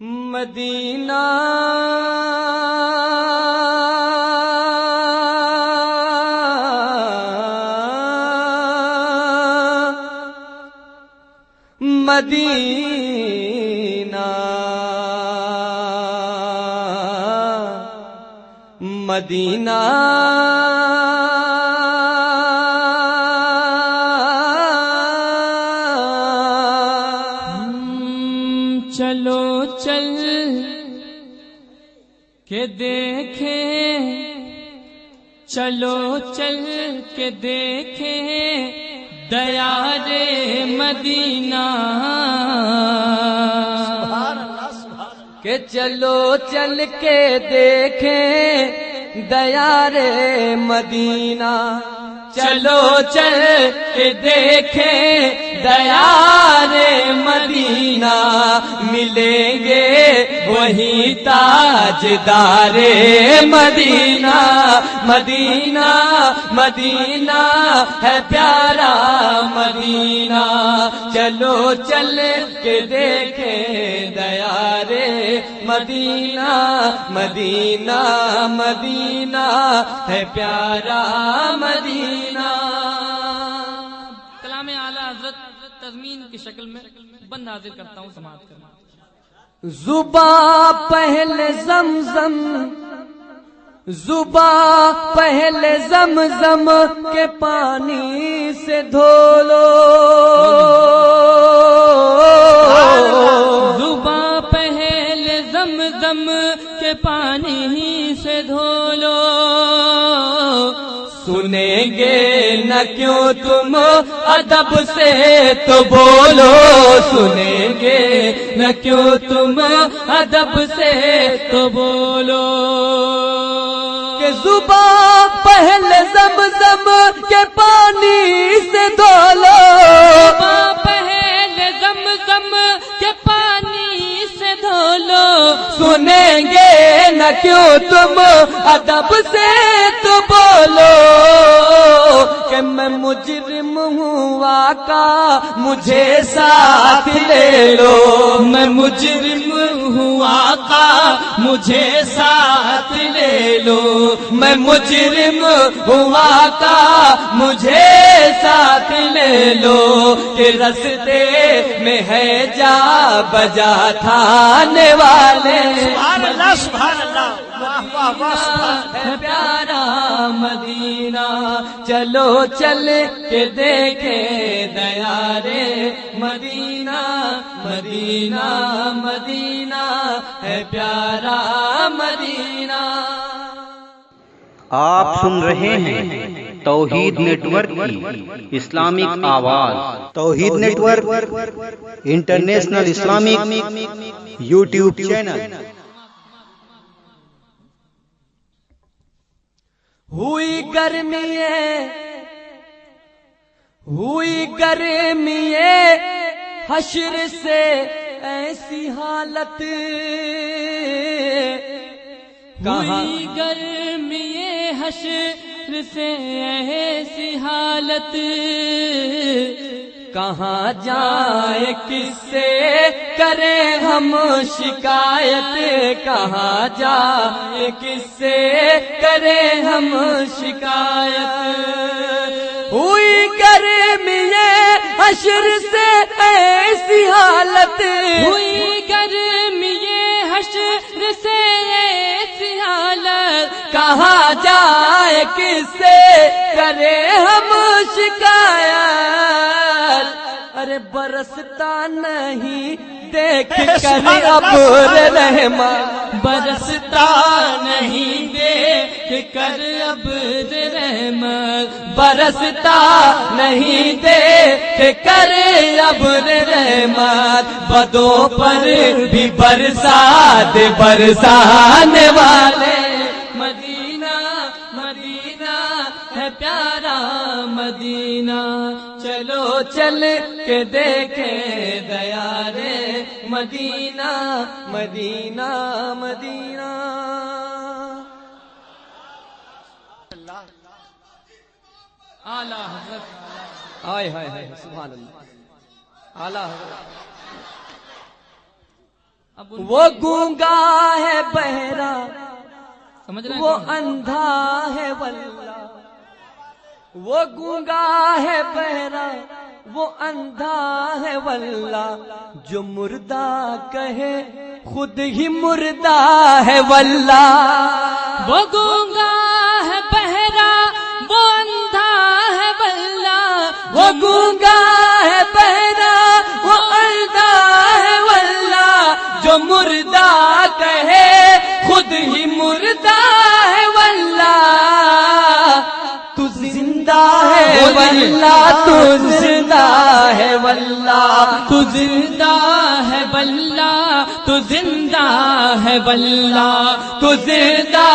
مدینہ مدینہ مدینہ چلو چل کے دیکھیں، چلو چل کے دیکھیں دیار مدینہ، کہ چلو چل کے دیکھیں دیار مدینہ، چلو چل کے دیکھیں دیار مدینہ، ملیں گے وہی تاجدار مدینہ، مدینہ مدینہ ہے پیارا مدینہ، چلو چل کے دیکھیں دیار مدینہ، مدینہ مدینہ ہے پیارا مدینہ۔ کلام اعلیٰ حضرت تضمین کی شکل میں بند حاضر کرتا ہوں، سماعت کرنا۔ زباں پہلے زمزم، زباں پہلے زمزم کے پانی سے دھو لو، زباں پہلے زمزم کے پانی سے دھو لو، سنیں گے نہ کیوں تم ادب سے تو بولو، سنیں گے نہ کیوں تم ادب سے تو بولو، کہ زباں پہلے زمزم کے پانی سے دھو لو، زباں پہلے زمزم کے پانی سے دھو لو، سنیں گے نہ کیوں تم ادب سے تو بولو، کہ میں مجرم ہوں آقا مجھے ساتھ لے لو، میں مجرم ہوں آقا مجھے ساتھ لے لو، میں مجرم ہوں آقا مجھے ساتھ لے لو، کہ رستے میں ہے جا بجا تھانے والے، سبحان اللہ سبحان اللہ، واہ واہ واہ سبحان اللہ۔ ہے پیارا مدینہ، چلو چل کے دیکھیں دیار مدینہ، مدینہ مدینہ ہے پیارا مدینہ۔ آپ سن رہے ہیں توحید نیٹ ورک کی اسلامک آواز، Tawheed Network International Islamic YouTube channel. ہوئی گرمی ہوئی گرمی حشر سے ایسی حالت، ہوئی گرمی حشر سے ایسی حالت، کہاں جائیں کس سے کریں ہم شکایت، کہاں جائیں کس سے کریں ہم شکایت، ہوئی گرمی حشر سے ایسی حالت، ہوئی گرمی حشر سے ایسی حالت، کہاں جائے کس سے کرے ہم شکایت، ارے برستا نہیں دیکھ کر ابر رحمت، برستا نہیں دیکھ کر ابر رحمت، برستا نہیں دیکھ کر ابر رحمت، بدوں پر بھی برسات برسانے والے، مدینہ مدینہ ہے پیارا مدینہ، چلو چل کے دیکھیں دیار مدینہ، مدینہ مدینہ۔ اعلیٰ حضرت ہائے ہائے ہائے سبحان اللہ، اعلیٰ حضرت۔ اب ان وہ گونگا ہے بہرا سمجھ رہے ہیں وہ کون؟ اندھا ہے واللہ، وہ گونگا ہے بہرا وہ اندھا ہے واللہ، جو مردہ کہے خود ہی مردہ ہے واللہ، وہ گونگا ہے بہرا وہ اندھا ہے واللہ، وہ گونگا ہے بہرا وہ اندھا ہے واللہ، جو مردہ کہے خود ہی مردہ ہے واللہ، تو زندہ ہے واللہ، تو زندہ ہے واللہ، تو زندہ ہے واللہ، تو زندہ ہے واللہ، تو زندہ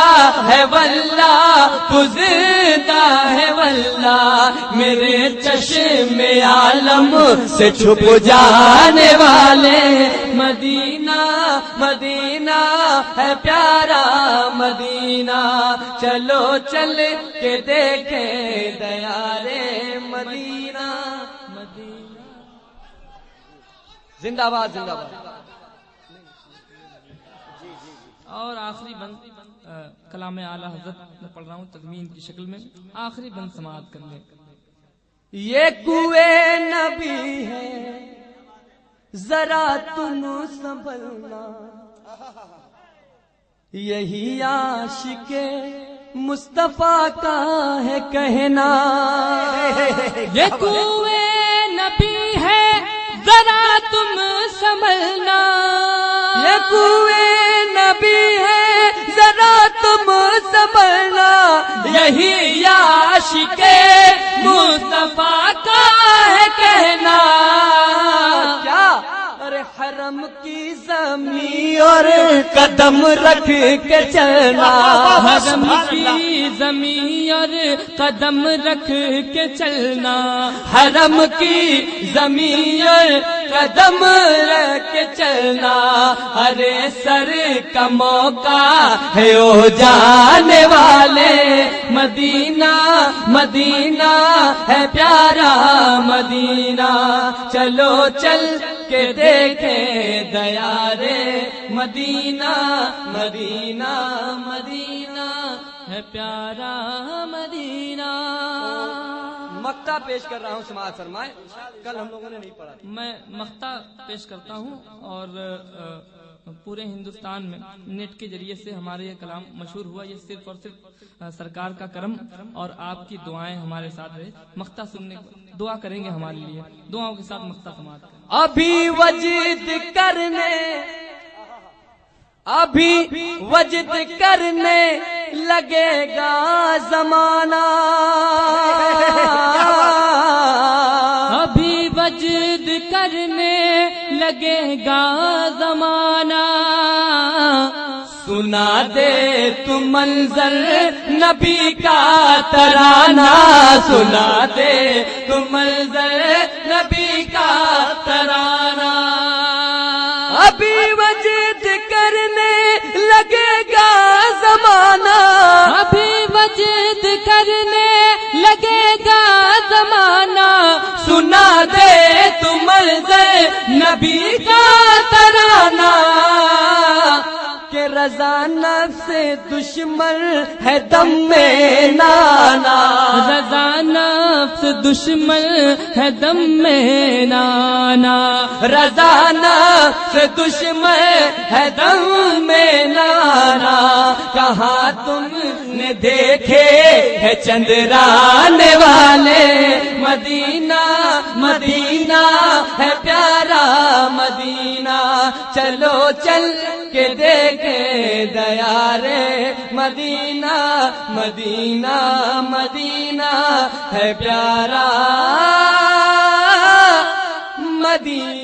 ہے واللہ، تو زندہ ہے واللہ، میرے چشم عالم سے چھپ جانے والے، مدینہ مدینہ ہے پیارا مدینہ، چلو چل کے دیکھیں دیارے مدینہ، مدینہ زندہ باد زندہ باد۔ اور آخری بند کلام اعلی حضرت میں پڑھ رہا ہوں تضمین کی شکل میں، آخری بند سماعت کر لیں۔ یہ کوئے نبی ہے ذرا تم سنبھلنا، یہی عاشق مصطفیٰ کا ہے کہنا، یہ کوئے نبی ہے ذرا تم سنبھلنا، یہ کوئے نبی ہے ذرا تم سنبھلنا، یہی عاشق مصطفیٰ کا ہے کہنا، کیا ارے حرم کی زمین اور قدم رکھ کے چلنا، حرم کی زمین اور قدم رکھ کے چلنا، حرم کی زمین اور قدم رکھ کے چلنا، ارے سر کا موقع ہے او جانے والے، مدینہ مدینہ ہے پیارا مدینہ، چلو چل کے دیکھیں دیارے مدینہ، مدینہ مدینہ ہے پیارا مدینہ۔ مقطع پیش کر رہا ہوں، سماعت فرمائے، کل ہم لوگوں نے نہیں پڑھا۔ میں مقطع پیش کرتا ہوں، اور پورے ہندوستان میں نیٹ کے ذریعے سے ہمارے یہ کلام مشہور ہوا، یہ صرف اور صرف سرکار کا کرم اور آپ کی دعائیں ہمارے ساتھ رہے۔ مقطع سننے دعا کریں گے ہمارے لیے، دعاؤں کے ساتھ مقطع سماعت کریں۔ ابھی وجد کرنے ابھی وجد کرنے لگے گا زمانہ، ابھی وجد کرنے لگے گا زمانہ، سنا دے تو منظر نبی کا ترانہ، سنا دے تو منظر نبی کا ترانہ، ابھی وجد کرنے لگے گا زمانہ، ابھی وجد کرنے لگے گا زمانہ، سنا دے تو منظر نبی کا ترانہ، کہ رضا نفس دشمن ہے دم میں نانا، رضا نفس دشمن ہے دم میں نانا، رضا نفس دشمن ہے دم میں نانا، کہاں تم نے دیکھے ہے چندرانے والے، مدینہ مدینہ ہے پیارا مدینہ، چلو چل کے دیکھے دیارے مدینہ، مدینہ مدینہ ہے پیارا مدینہ۔